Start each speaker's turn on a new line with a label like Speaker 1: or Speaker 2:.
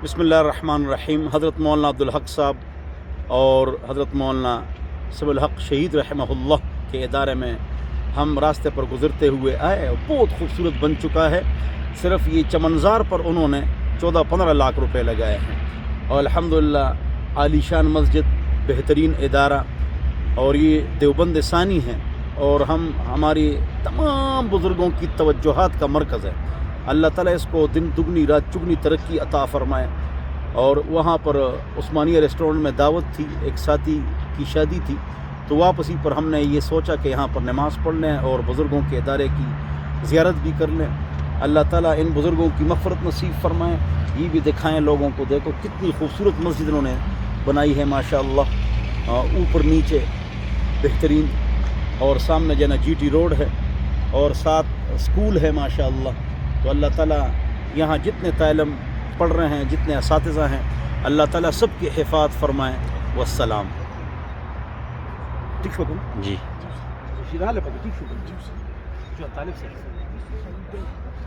Speaker 1: بسم اللہ الرحمن الرحیم۔ حضرت مولانا عبدالحق صاحب اور حضرت مولانا سب الحق شہید رحمہ اللہ کے ادارے میں ہم راستے پر گزرتے ہوئے آئے اور بہت خوبصورت بن چکا ہے۔ صرف یہ چمنزار پر انہوں نے 14-15 لاکھ روپے لگائے ہیں اور الحمدللہ عالی شان مسجد، بہترین ادارہ، اور یہ دیوبند ثانی ہے اور ہماری تمام بزرگوں کی توجہات کا مرکز ہے۔ اللہ تعالیٰ اس کو دن دگنی رات چگنی ترقی عطا فرمائے۔ اور وہاں پر عثمانیہ ریسٹورنٹ میں دعوت تھی، ایک ساتھی کی شادی تھی، تو واپسی پر ہم نے یہ سوچا کہ یہاں پر نماز پڑھ لیں اور بزرگوں کے ادارے کی زیارت بھی کر لیں۔ اللہ تعالیٰ ان بزرگوں کی مغفرت نصیب فرمائے۔ یہ بھی دکھائیں لوگوں کو، دیکھو کتنی خوبصورت مسجد انہوں نے بنائی ہے ماشاءاللہ، اوپر نیچے بہترین، اور سامنے جو ہے نا جی ٹی روڈ ہے اور ساتھ اسکول ہے ماشاءاللہ۔ تو اللہ تعالیٰ یہاں جتنے طالب پڑھ رہے ہیں، جتنے اساتذہ ہیں، اللہ تعالیٰ سب کی حفاظت فرمائیں۔ والسلام۔ ٹھیک شو
Speaker 2: جی
Speaker 1: ٹھیک شو